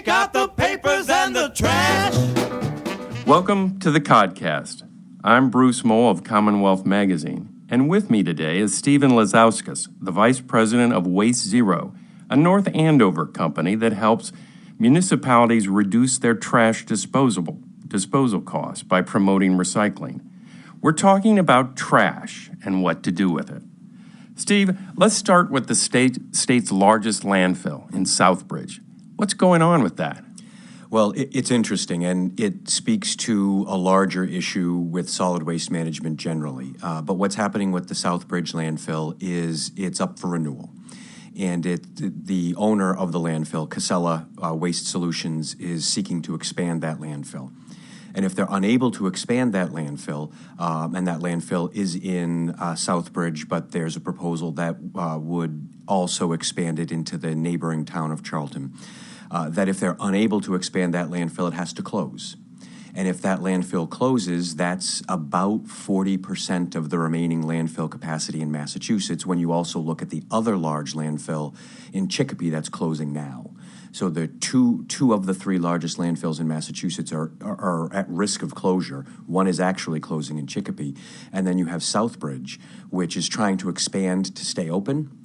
Take out the papers and the trash. Welcome to the Codcast. I'm Bruce Mole of Commonwealth Magazine, and with me today is Stephen Lisauskas, the Vice President of Waste Zero, a North Andover company that helps municipalities reduce their trash disposal costs by promoting recycling. We're talking about trash and what to do with it. Steve, let's start with the state's largest landfill in Southbridge. What's going on with that? Well, it's interesting, and it speaks to a larger issue with solid waste management generally. But what's happening with the Southbridge landfill is it's up for renewal. And the owner of the landfill, Casella Waste Solutions, is seeking to expand that landfill. And if they're unable to expand that landfill, and that landfill is in Southbridge, but there's a proposal that would also expand it into the neighboring town of Charlton, that if they're unable to expand that landfill, it has to close. And if that landfill closes, that's about 40% of the remaining landfill capacity in Massachusetts when you also look at the other large landfill in Chicopee that's closing now. So the two of the three largest landfills in Massachusetts are at risk of closure. One is actually closing in Chicopee. And then you have Southbridge, which is trying to expand to stay open.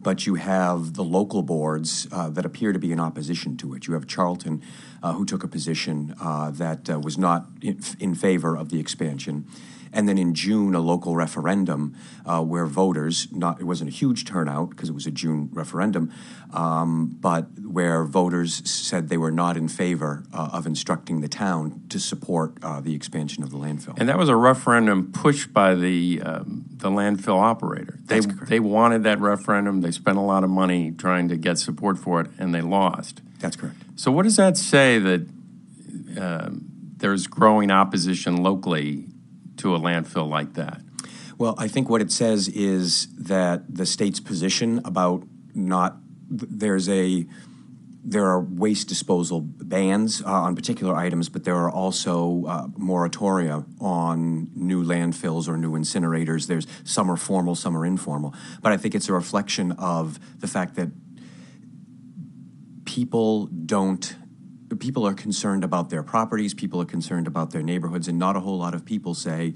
But you have the local boards that appear to be in opposition to it. You have Charlton, who took a position that was not in favor of the expansion. And then in June, a local referendum where voters, it wasn't a huge turnout because it was a June referendum, but where voters said they were not in favor of instructing the town to support the expansion of the landfill. And that was a referendum pushed by the landfill operator. They wanted that referendum. They spent a lot of money trying to get support for it, and they lost. That's correct. So what does that say that there's growing opposition locally to a landfill like that? Well, I think what it says is that the state's position about there are waste disposal bans on particular items, but there are also moratoria on new landfills or new incinerators. Some are formal, some are informal. But I think it's a reflection of the fact that people are concerned about their properties, people are concerned about their neighborhoods, and not a whole lot of people say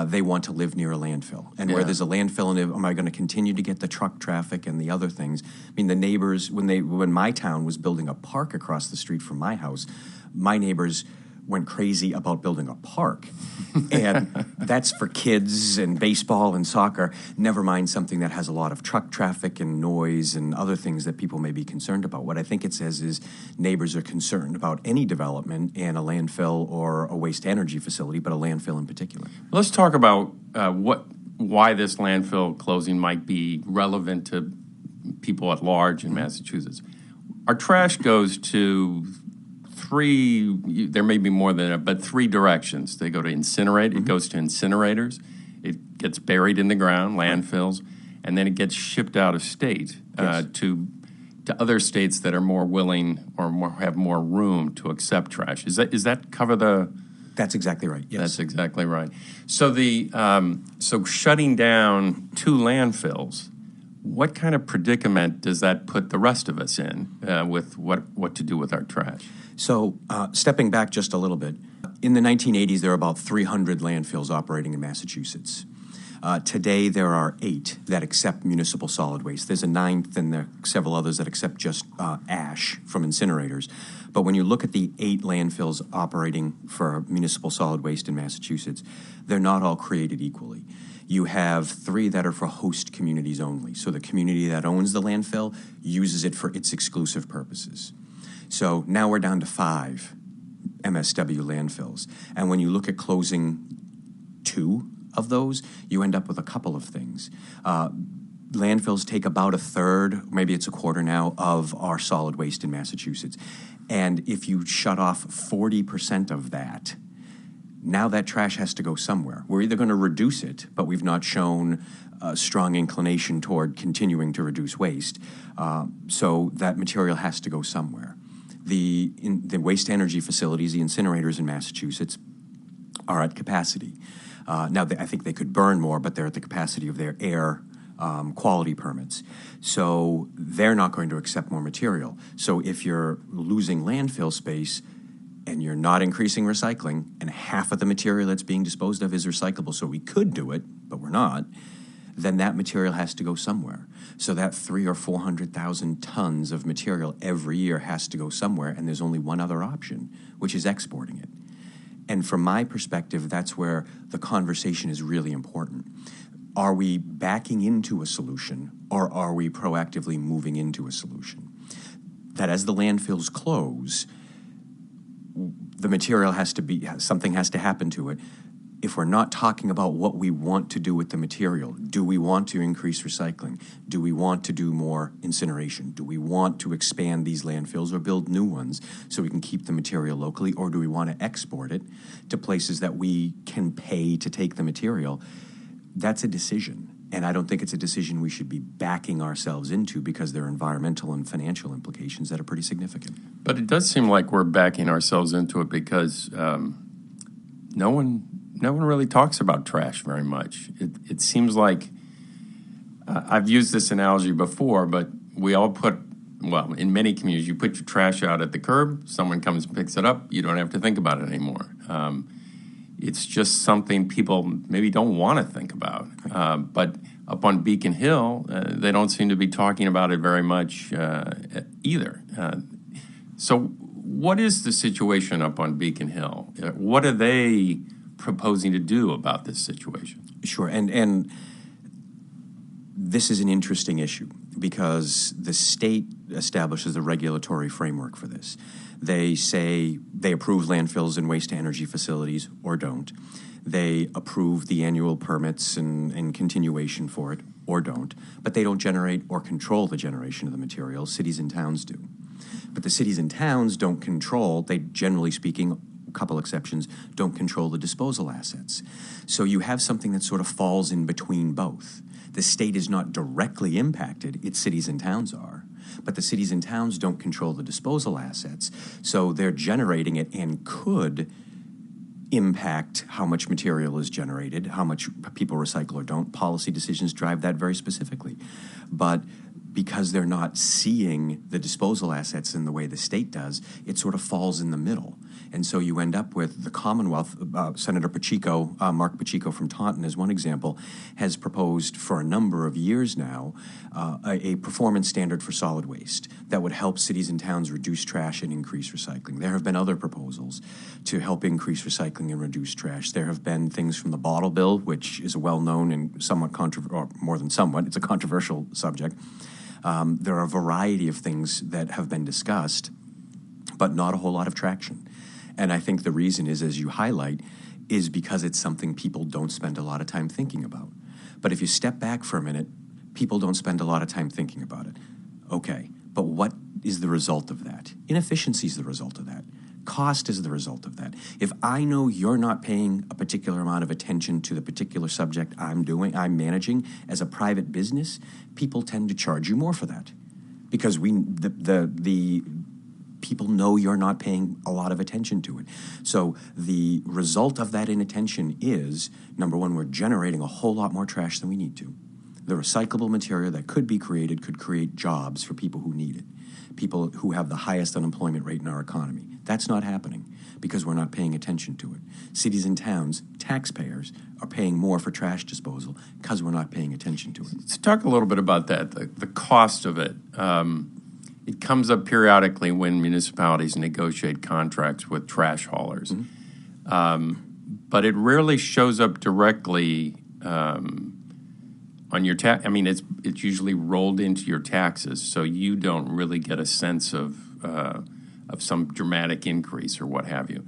they want to live near a landfill. And where there's a landfill, am I going to continue to get the truck traffic and the other things? I mean, the neighbors, when my town was building a park across the street from my house, my neighbors went crazy about building a park. And that's for kids and baseball and soccer, never mind something that has a lot of truck traffic and noise and other things that people may be concerned about. What I think it says is neighbors are concerned about any development in a landfill or a waste energy facility, but a landfill in particular. Let's talk about why this landfill closing might be relevant to people at large in Massachusetts. Our trash goes to there may be more than but three directions. They go to incinerate. It goes to incinerators. It gets buried in the ground, landfills, and then it gets shipped out of state to other states that are more willing or have more room to accept trash. Is that cover the? That's exactly right. Yes, that's exactly right. So so shutting down two landfills, what kind of predicament does that put the rest of us in with what to do with our trash? So stepping back just a little bit, in the 1980s, there were about 300 landfills operating in Massachusetts. Today, there are 8 that accept municipal solid waste. There's a 9th, and there are several others that accept just ash from incinerators. But when you look at the 8 landfills operating for municipal solid waste in Massachusetts, they're not all created equally. You have 3 that are for host communities only. So the community that owns the landfill uses it for its exclusive purposes. So now we're down to 5 MSW landfills. And when you look at closing 2 of those, you end up with a couple of things. Landfills take about a third, maybe it's a quarter now, of our solid waste in Massachusetts. And if you shut off 40% of that, now that trash has to go somewhere. We're either going to reduce it, but we've not shown a strong inclination toward continuing to reduce waste. So that material has to go somewhere. The waste energy facilities, the incinerators in Massachusetts, are at capacity. Now, I think they could burn more, but they're at the capacity of their air quality permits. So they're not going to accept more material. So if you're losing landfill space and you're not increasing recycling, and half of the material that's being disposed of is recyclable, so we could do it, but we're not, then that material has to go somewhere. So that 300,000 or 400,000 tons of material every year has to go somewhere, and there's only one other option, which is exporting it. And from my perspective, that's where the conversation is really important. Are we backing into a solution, or are we proactively moving into a solution? That as the landfills close, the material has to be, something has to happen to it. If we're not talking about what we want to do with the material, do we want to increase recycling? Do we want to do more incineration? Do we want to expand these landfills or build new ones so we can keep the material locally? Or do we want to export it to places that we can pay to take the material? That's a decision. And I don't think it's a decision we should be backing ourselves into, because there are environmental and financial implications that are pretty significant. But it does seem like we're backing ourselves into it because no one really talks about trash very much. It seems like, I've used this analogy before, but we all in many communities, you put your trash out at the curb, someone comes and picks it up, you don't have to think about it anymore. It's just something people maybe don't want to think about. But up on Beacon Hill, they don't seem to be talking about it very much either. So what is the situation up on Beacon Hill? What are they proposing to do about this situation? Sure, and this is an interesting issue because the state establishes the regulatory framework for this. They say they approve landfills and waste-to-energy facilities or don't. They approve the annual permits and continuation for it or don't. But they don't generate or control the generation of the material. Cities and towns do. But the cities and towns don't control, they generally speaking, a couple exceptions, don't control the disposal assets. So you have something that sort of falls in between both. The state is not directly impacted, its cities and towns are. But the cities and towns don't control the disposal assets, so they're generating it and could impact how much material is generated, how much people recycle or don't. Policy decisions drive that very specifically. But because they're not seeing the disposal assets in the way the state does, it sort of falls in the middle. And so you end up with the Commonwealth. Senator Pacheco, Mark Pacheco from Taunton, as one example, has proposed for a number of years now a performance standard for solid waste that would help cities and towns reduce trash and increase recycling. There have been other proposals to help increase recycling and reduce trash. There have been things from the bottle bill, which is a well-known and somewhat or more than somewhat, it's a controversial subject. There are a variety of things that have been discussed, but not a whole lot of traction. And I think the reason is, as you highlight, is because it's something people don't spend a lot of time thinking about. But if you step back for a minute, people don't spend a lot of time thinking about it. Okay, but what is the result of that? Inefficiency is the result of that. Cost is the result of that. If I know you're not paying a particular amount of attention to the particular subject I'm managing as a private business, people tend to charge you more for that because the people know you're not paying a lot of attention to it. So the result of that inattention is, number one, we're generating a whole lot more trash than we need to. The recyclable material that could be created could create jobs for people who need it, people who have the highest unemployment rate in our economy. That's not happening because we're not paying attention to it. Cities and towns, taxpayers, are paying more for trash disposal because we're not paying attention to it. Let's talk a little bit about that, the cost of it. It comes up periodically when municipalities negotiate contracts with trash haulers. Mm-hmm. But it rarely shows up directly on your tax. I mean, it's usually rolled into your taxes, so you don't really get a sense of some dramatic increase or what have you.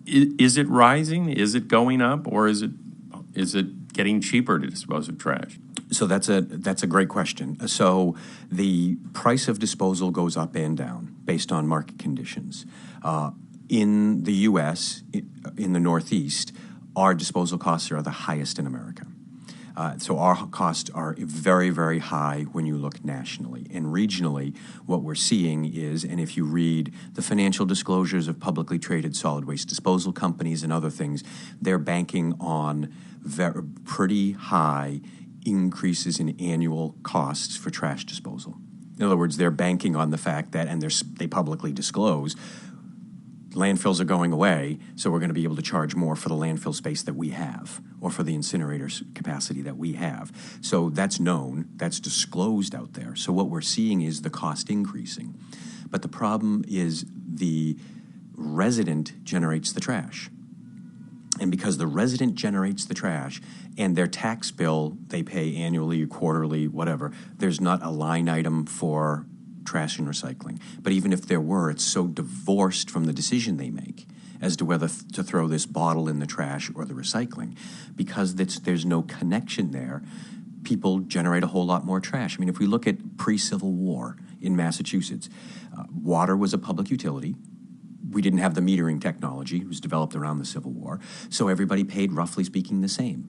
Is it rising? Is it going up, or is it getting cheaper to dispose of trash? So that's a great question. So the price of disposal goes up and down based on market conditions. In the U.S., in the Northeast, our disposal costs are the highest in America. So our costs are very, very high when you look nationally. And regionally, what we're seeing is, and if you read the financial disclosures of publicly traded solid waste disposal companies and other things, they're banking on pretty high increases in annual costs for trash disposal. In other words, they're banking on the fact that, and they publicly disclose, landfills are going away, so we're going to be able to charge more for the landfill space that we have or for the incinerator's capacity that we have. So that's known, that's disclosed out there. So what we're seeing is the cost increasing. But the problem is the resident generates the trash. And because the resident generates the trash and their tax bill, they pay annually, quarterly, whatever, there's not a line item for trash and recycling. But even if there were, it's so divorced from the decision they make as to whether to throw this bottle in the trash or the recycling. Because there's no connection there, people generate a whole lot more trash. I mean, if we look at pre-Civil War in Massachusetts, water was a public utility. We didn't have the metering technology. It was developed around the Civil War. So everybody paid, roughly speaking, the same.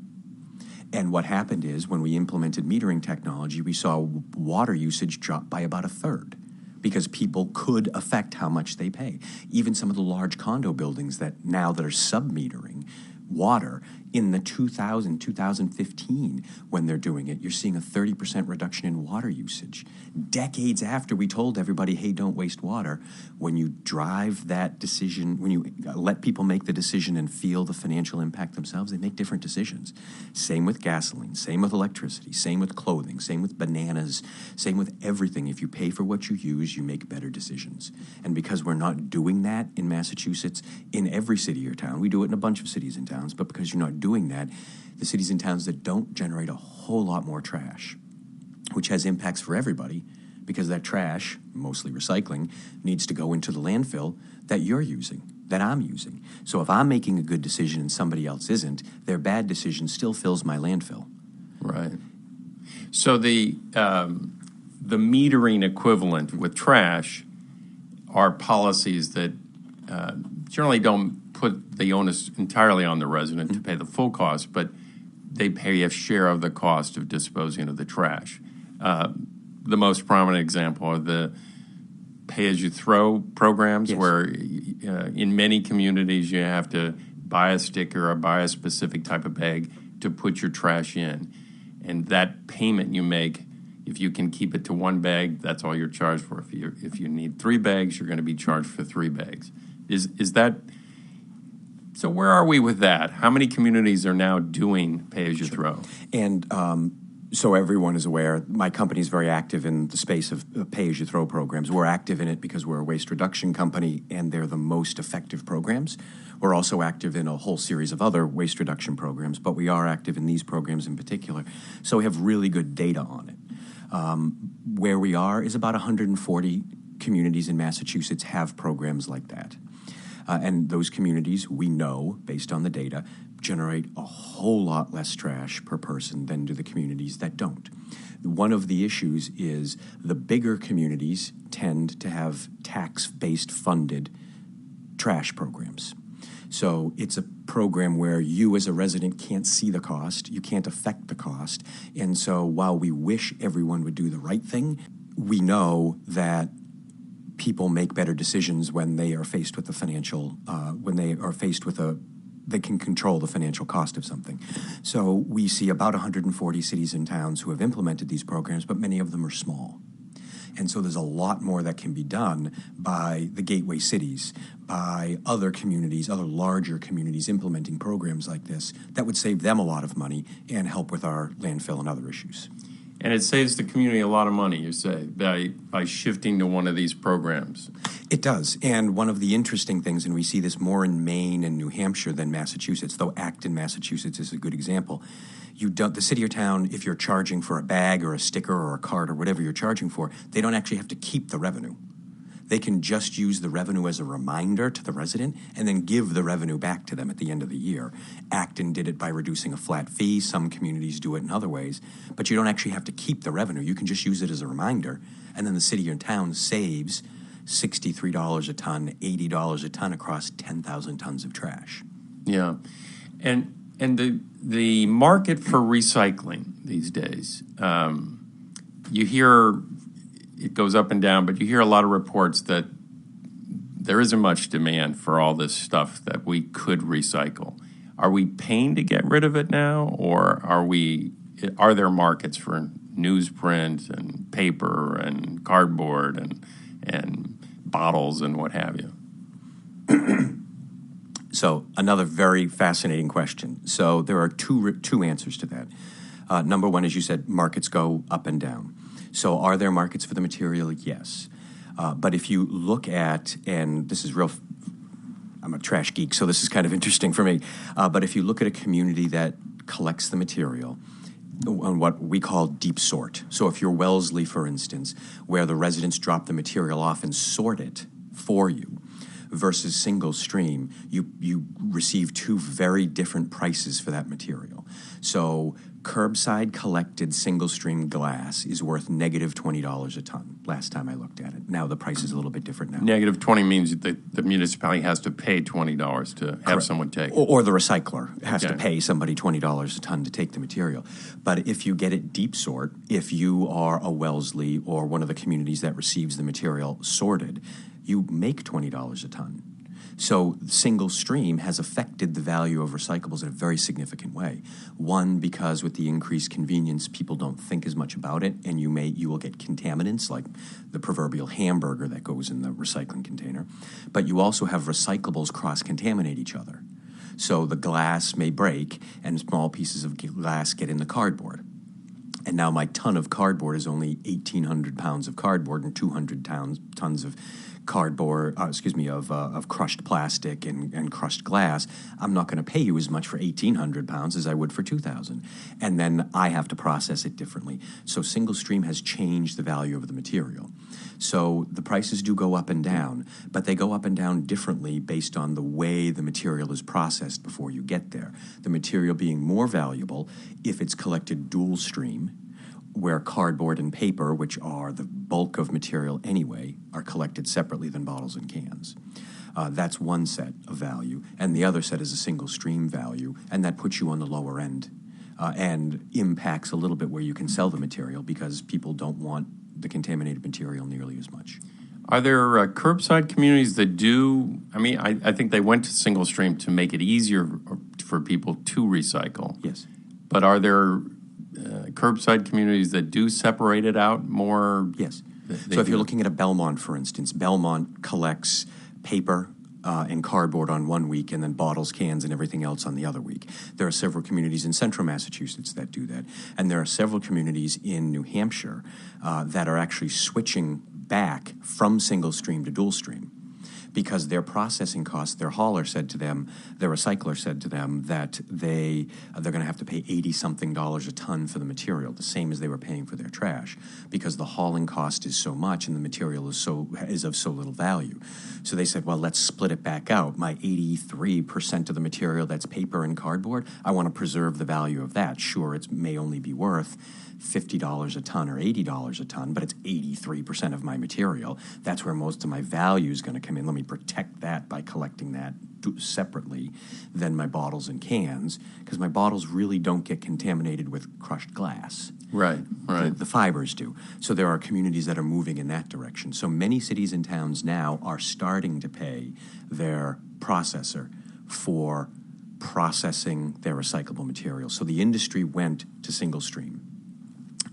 And what happened is when we implemented metering technology, we saw water usage drop by about a third because people could affect how much they pay. Even some of the large condo buildings that are sub-metering water in the 2015, when they're doing it, you're seeing a 30% reduction in water usage. Decades after we told everybody, hey, don't waste water, when you drive that decision, when you let people make the decision and feel the financial impact themselves, they make different decisions. Same with gasoline, same with electricity, same with clothing, same with bananas, same with everything. If you pay for what you use, you make better decisions. And because we're not doing that in Massachusetts, in every city or town, we do it in a bunch of cities and towns, but because you're not doing that, the cities and towns that don't generate a whole lot more trash, which has impacts for everybody, because that trash, mostly recycling, needs to go into the landfill that you're using, that I'm using. So if I'm making a good decision and somebody else isn't, their bad decision still fills my landfill. Right. So the metering equivalent with trash are policies that generally don't put the onus entirely on the resident to pay the full cost, but they pay a share of the cost of disposing of the trash. The most prominent example are the pay-as-you-throw programs, yes, where in many communities you have to buy a sticker or buy a specific type of bag to put your trash in. And that payment you make, if you can keep it to one bag, that's all you're charged for. If you need 3 bags, you're going to be charged for 3 bags. Is that... So where are we with that? How many communities are now doing pay-as-you-throw? And so everyone is aware, my company is very active in the space of pay-as-you-throw programs. We're active in it because we're a waste reduction company, and they're the most effective programs. We're also active in a whole series of other waste reduction programs, but we are active in these programs in particular. So we have really good data on it. Where we are is about 140 communities in Massachusetts have programs like that. And those communities, we know, based on the data, generate a whole lot less trash per person than do the communities that don't. One of the issues is the bigger communities tend to have tax-based funded trash programs. So it's a program where you as a resident can't see the cost, you can't affect the cost, and so while we wish everyone would do the right thing, we know that people make better decisions when they are faced with the financial, they can control the financial cost of something. So we see about 140 cities and towns who have implemented these programs, but many of them are small. And so there's a lot more that can be done by the gateway cities, by other communities, other larger communities implementing programs like this that would save them a lot of money and help with our landfill and other issues. And it saves the community a lot of money, you say, by shifting to one of these programs. It does. And one of the interesting things, and we see this more in Maine and New Hampshire than Massachusetts, though Acton, Massachusetts is a good example. The city or town, if you're charging for a bag or a sticker or a card or whatever you're charging for, they don't actually have to keep the revenue. They can just use the revenue as a reminder to the resident and then give the revenue back to them at the end of the year. Acton did it by reducing a flat fee. Some communities do it in other ways. But you don't actually have to keep the revenue. You can just use it as a reminder. And then the city or town saves $63 a ton, $80 a ton across 10,000 tons of trash. Yeah. And the market for recycling these days, you hear... It goes up and down, but you hear a lot of reports that there isn't much demand for all this stuff that we could recycle. Are we paying to get rid of it now, or are there markets for newsprint and paper and cardboard and bottles and what have you? So another very fascinating question. So there are two answers to that. Number one, as you said, markets go up and down. So are there markets for the material? Yes. But if you look at, and this is real, I'm a trash geek, so this is kind of interesting for me. But if you look at a community that collects the material on what we call deep sort. So if you're Wellesley, for instance, where the residents drop the material off and sort it for you, versus single stream, you receive two very different prices for that material. So curbside collected single stream glass is worth negative $20 a ton, last time I looked at it. Now the price is a little bit different now. Negative 20 means that the municipality has to pay $20 to have someone take it. Or the recycler has to pay somebody $20 a ton to take the material. But if you get it deep sort, if you are a Wellesley or one of the communities that receives the material sorted, you make $20 a ton. So single stream has affected the value of recyclables in a very significant way. One, because with the increased convenience, people don't think as much about it, and you will get contaminants like the proverbial hamburger that goes in the recycling container. But you also have recyclables cross-contaminate each other. So the glass may break, and small pieces of glass get in the cardboard. And now my ton of cardboard is only 1,800 pounds of cardboard and 200 tons of cardboard, of crushed plastic and crushed glass. I'm not going to pay you as much for 1,800 pounds as I would for 2,000. And then I have to process it differently. So single stream has changed the value of the material. So the prices do go up and down, but they go up and down differently based on the way the material is processed before you get there. The material being more valuable if it's collected dual stream, where cardboard and paper, which are the bulk of material anyway, are collected separately than bottles and cans. That's one set of value, and the other set is a single stream value, and that puts you on the lower end and impacts a little bit where you can sell the material because people don't want the contaminated material nearly as much. Are there curbside communities that do, I think they went to single stream to make it easier for people to recycle. Yes. But are there curbside communities that do separate it out more? Yes. So if you're looking at a Belmont, for instance, Belmont collects paper and cardboard on one week and then bottles, cans, and everything else on the other week. There are several communities in central Massachusetts that do that. And there are several communities in New Hampshire that are actually switching back from single stream to dual stream, because their processing costs, their recycler said to them that they're going to have to pay $80-something a ton for the material, the same as they were paying for their trash, because the hauling cost is so much and the material is of so little value. So they said, well, let's split it back out. My 83% of the material that's paper and cardboard, I want to preserve the value of that. Sure, it may only be worth $50 a ton or $80 a ton, but it's 83% of my material. That's where most of my value is going to come in. Let me protect that by collecting that separately than my bottles and cans, because my bottles really don't get contaminated with crushed glass. Right. The fibers do. So there are communities that are moving in that direction. So many cities and towns now are starting to pay their processor for processing their recyclable material. So the industry went to single stream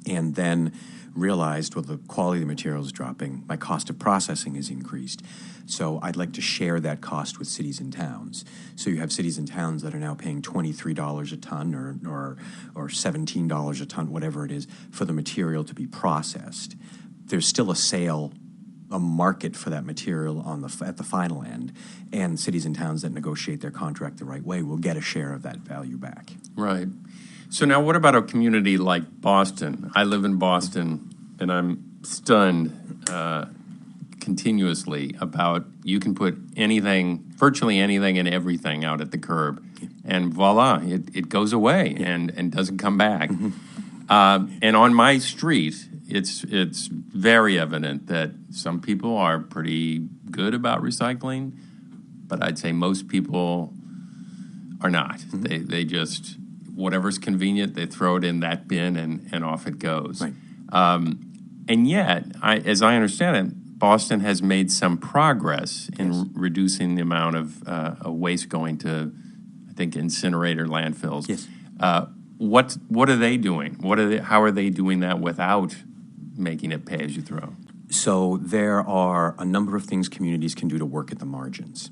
and then realized, well, the quality of the material is dropping, my cost of processing is increased. So I'd like to share that cost with cities and towns. So you have cities and towns that are now paying $23 a ton or $17 a ton, whatever it is, for the material to be processed. There's still a market for that material at the final end, and cities and towns that negotiate their contract the right way will get a share of that value back. Right. So now what about a community like Boston? I live in Boston, and I'm stunned continuously about you can put virtually anything and everything out at the curb, and voila, it goes away and doesn't come back. And on my street, it's very evident that some people are pretty good about recycling, but I'd say most people are not. They just, whatever's convenient, they throw it in that bin and off it goes. Right. And yet, as I understand it, Boston has made some progress in reducing the amount of waste going to, I think, incinerator landfills. Yes. what are they doing? How are they doing that without making it pay as you throw? So there are a number of things communities can do to work at the margins.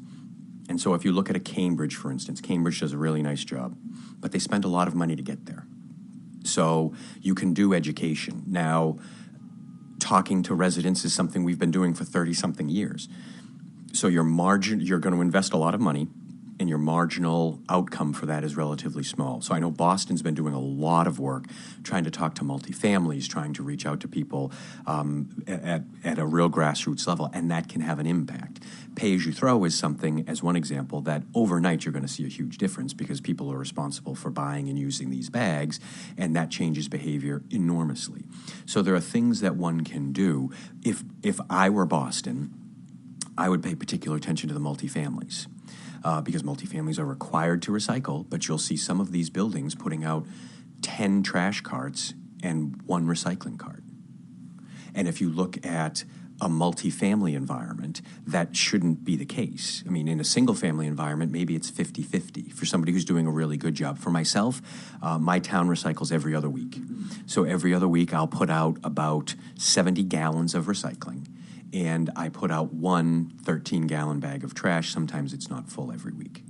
And so if you look at a Cambridge, for instance, Cambridge does a really nice job, but they spend a lot of money to get there. So you can do education. Now, talking to residents is something we've been doing for 30-something years. So you're going to invest a lot of money, and your marginal outcome for that is relatively small. So I know Boston's been doing a lot of work trying to talk to multifamilies, trying to reach out to people at a real grassroots level, and that can have an impact. Pay-as-you-throw is something, as one example, that overnight you're going to see a huge difference because people are responsible for buying and using these bags, and that changes behavior enormously. So there are things that one can do. If I were Boston, I would pay particular attention to the multifamilies. Because multifamilies are required to recycle, but you'll see some of these buildings putting out 10 trash carts and 1 recycling cart. And if you look at a multifamily environment, that shouldn't be the case. I mean, in a single-family environment, maybe it's 50-50 for somebody who's doing a really good job. For myself, my town recycles every other week. So every other week, I'll put out about 70 gallons of recycling. And I put out 1 13-gallon bag of trash. Sometimes it's not full every week.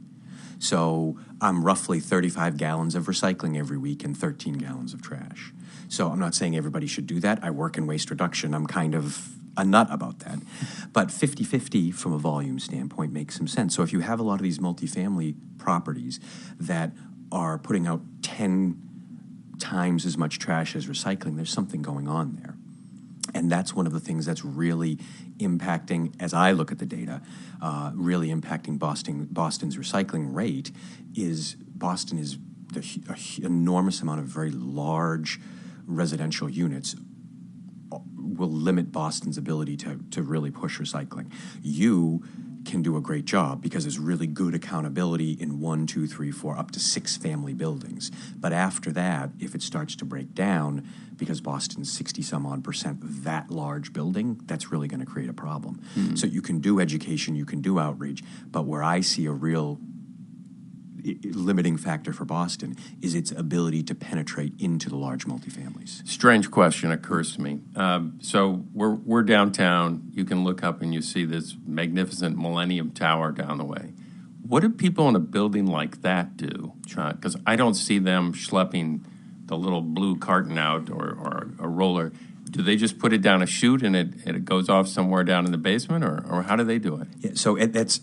So I'm roughly 35 gallons of recycling every week and 13 gallons of trash. So I'm not saying everybody should do that. I work in waste reduction. I'm kind of a nut about that. But 50-50 from a volume standpoint makes some sense. So if you have a lot of these multifamily properties that are putting out 10 times as much trash as recycling, there's something going on there. And that's one of the things that's really impacting, as I look at the data, really impacting Boston's recycling rate is Boston is the enormous amount of very large residential units will limit Boston's ability to really push recycling. You can do a great job because there's really good accountability in 1, 2, 3, 4, up to 6 family buildings. But after that, if it starts to break down, because Boston's 60-some-odd% that large building, that's really going to create a problem. Mm-hmm. So you can do education, you can do outreach, but where I see a real limiting factor for Boston is its ability to penetrate into the large multifamilies. Strange question occurs to me. So we're downtown. You can look up and you see this magnificent Millennium Tower down the way. What do people in a building like that do? Because I don't see them schlepping the little blue carton out or a roller. Do they just put it down a chute and it goes off somewhere down in the basement, or how do they do it? Yeah, so that's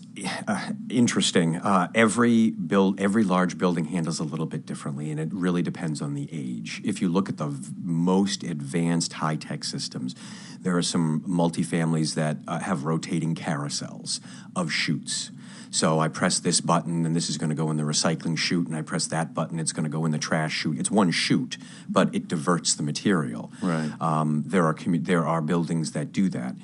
interesting. Every large building handles a little bit differently, and it really depends on the age. If you look at the most advanced high-tech systems, there are some multifamilies that have rotating carousels of chutes. So I press this button, and this is going to go in the recycling chute, and I press that button, it's going to go in the trash chute. It's one chute, but it diverts the material. Right. There are buildings that do that.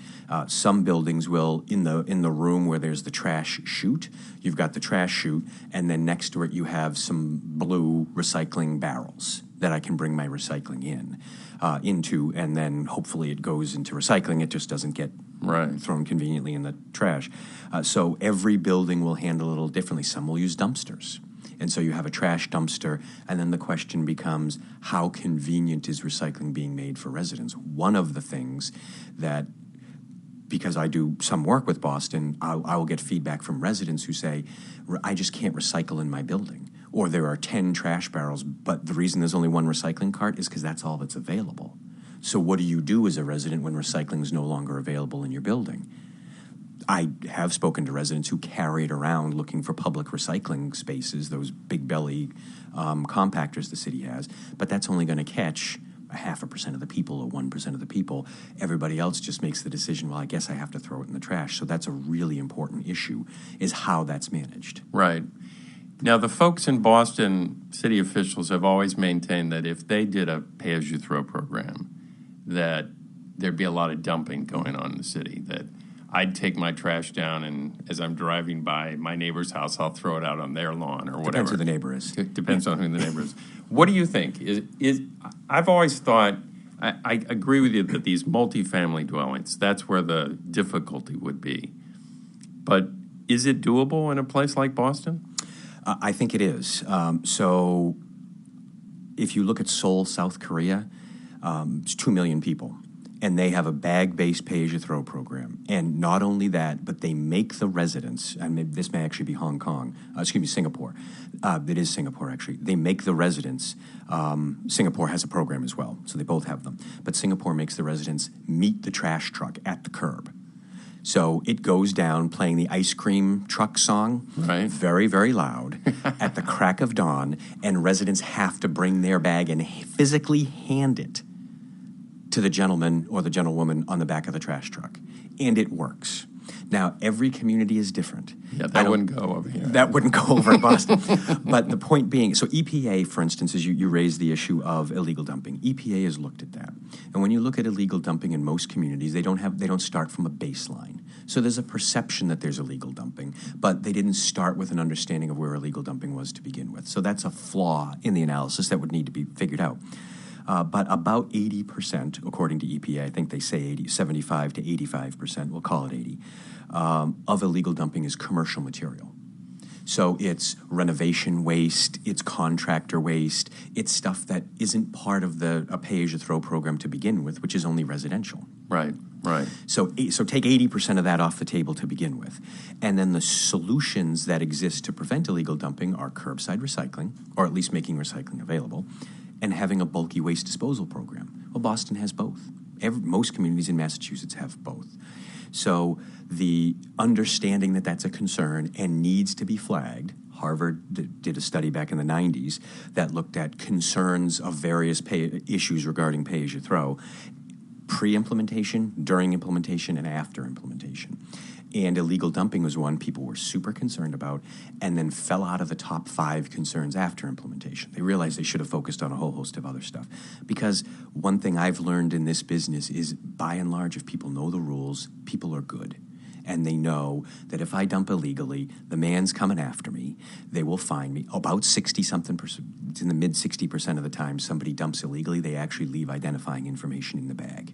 Some buildings will, in the room where there's the trash chute, you've got the trash chute, and then next to it you have some blue recycling barrels that I can bring my recycling into, and then hopefully it goes into recycling. It just doesn't get thrown conveniently in the trash. So every building will handle it a little differently. Some will use dumpsters. And so you have a trash dumpster, and then the question becomes, how convenient is recycling being made for residents? One of the things that, because I do some work with Boston, I will get feedback from residents who say, I just can't recycle in my building. Or there are 10 trash barrels, but the reason there's only 1 recycling cart is because that's all that's available. So what do you do as a resident when recycling is no longer available in your building? I have spoken to residents who carry it around looking for public recycling spaces, those big belly compactors the city has, but that's only going to catch 0.5% of the people or 1% of the people. Everybody else just makes the decision, well, I guess I have to throw it in the trash. So that's a really important issue, is how that's managed. Right. Now, the folks in Boston, city officials, have always maintained that if they did a pay-as-you-throw program, that there'd be a lot of dumping going on in the city, that I'd take my trash down, and as I'm driving by my neighbor's house, I'll throw it out on their lawn or whatever. Depends who the neighbor is. Depends on who the neighbor is. What do you think? I've always thought, I agree with you that these multifamily dwellings, that's where the difficulty would be. But is it doable in a place like Boston? I think it is. So if you look at Seoul, South Korea, it's 2 million people. And they have a bag-based pay-as-you-throw program. And not only that, but they make the residents, and this may actually be Singapore. It is Singapore, actually. They make the residents, Singapore has a program as well, so they both have them. But Singapore makes the residents meet the trash truck at the curb. So it goes down playing the ice cream truck song, right, very, very loud, at the crack of dawn, and residents have to bring their bag and physically hand it to the gentleman or the gentlewoman on the back of the trash truck. And it works. Now, every community is different. Yeah, that wouldn't go over here. That wouldn't go over in Boston. But the point being, so EPA, for instance, as you raised the issue of illegal dumping, EPA has looked at that. And when you look at illegal dumping in most communities, they don't start from a baseline. So there's a perception that there's illegal dumping, but they didn't start with an understanding of where illegal dumping was to begin with. So that's a flaw in the analysis that would need to be figured out. But about 80%, according to EPA, I think they say 75 to 85%, we'll call it 80, of illegal dumping is commercial material. So it's renovation waste, it's contractor waste, it's stuff that isn't part of a pay-as-you-throw program to begin with, which is only residential. Right. So take 80% of that off the table to begin with. And then the solutions that exist to prevent illegal dumping are curbside recycling, or at least making recycling available, and having a bulky waste disposal program. Well, Boston has both. Most communities in Massachusetts have both. So the understanding that that's a concern and needs to be flagged, Harvard did a study back in the 90s that looked at concerns of various issues regarding pay-as-you-throw, pre-implementation, during implementation, and after implementation. And illegal dumping was one people were super concerned about and then fell out of the top 5 concerns after implementation. They realized they should have focused on a whole host of other stuff. Because one thing I've learned in this business is, by and large, if people know the rules, people are good. And they know that if I dump illegally, the man's coming after me. They will find me. About 60-something%, it's in the mid-60% of the time somebody dumps illegally, they actually leave identifying information in the bag.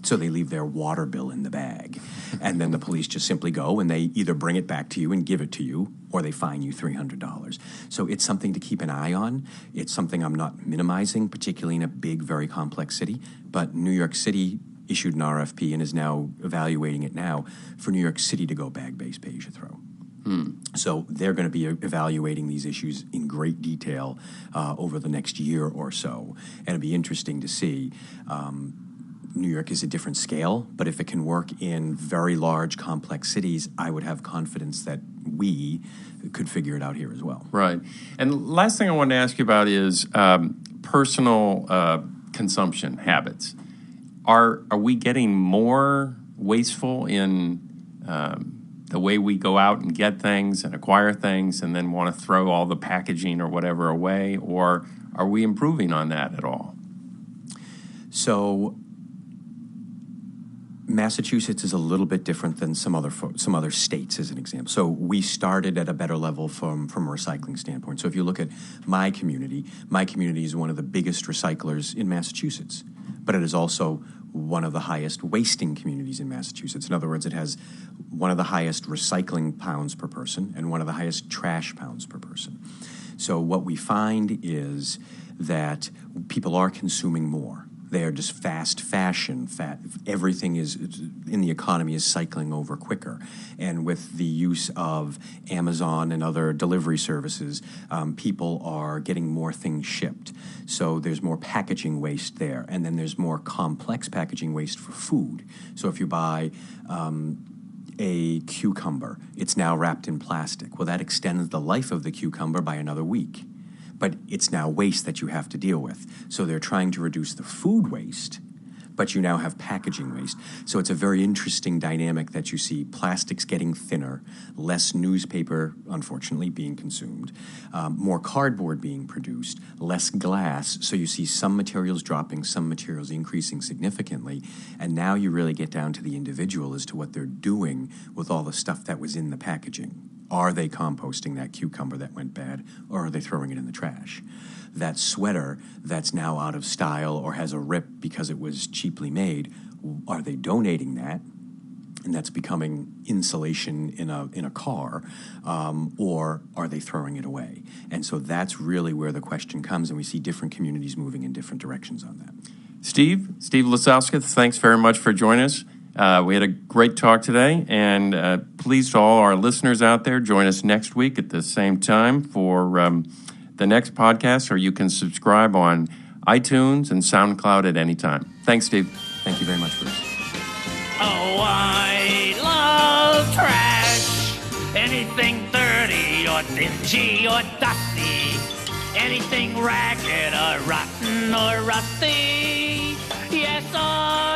So they leave their water bill in the bag. And then the police just simply go and they either bring it back to you and give it to you, or they fine you $300. So it's something to keep an eye on. It's something I'm not minimizing, particularly in a big, very complex city. But New York City issued an RFP and is now evaluating it now for New York City to go bag-based pay-as-you-throw. So they're going to be evaluating these issues in great detail over the next year or so. And it'll be interesting to see. New York is a different scale, but if it can work in very large, complex cities, I would have confidence that we could figure it out here as well. Right. And last thing I wanted to ask you about is personal consumption habits. Are we getting more wasteful in the way we go out and get things and acquire things and then want to throw all the packaging or whatever away, or are we improving on that at all? So Massachusetts is a little bit different than some other states, as an example. So we started at a better level from a recycling standpoint. So if you look at my community is one of the biggest recyclers in Massachusetts, but it is also one of the highest wasting communities in Massachusetts. In other words, it has one of the highest recycling pounds per person and one of the highest trash pounds per person. So what we find is that people are consuming more. They are just fast fashion. Everything is in the economy is cycling over quicker. And with the use of Amazon and other delivery services, people are getting more things shipped. So there's more packaging waste there. And then there's more complex packaging waste for food. So if you buy a cucumber, it's now wrapped in plastic. Well, that extends the life of the cucumber by another week. But it's now waste that you have to deal with. So they're trying to reduce the food waste, but you now have packaging waste. So it's a very interesting dynamic that you see plastics getting thinner, less newspaper, unfortunately, being consumed, more cardboard being produced, less glass. So you see some materials dropping, some materials increasing significantly. And now you really get down to the individual as to what they're doing with all the stuff that was in the packaging. Are they composting that cucumber that went bad, or are they throwing it in the trash? That sweater that's now out of style or has a rip because it was cheaply made, are they donating that? and that's becoming insulation in a car, or are they throwing it away? And so that's really where the question comes, and we see different communities moving in different directions on that. Steve Lisauskas, thanks very much for joining us. We had a great talk today, and please, to all our listeners out there, join us next week at the same time for the next podcast, or you can subscribe on iTunes and SoundCloud at any time. Thanks, Steve. Thank you very much, Bruce. Oh, I love trash. Anything dirty or dingy or dusty. Anything ragged or rotten or rusty. Yes, I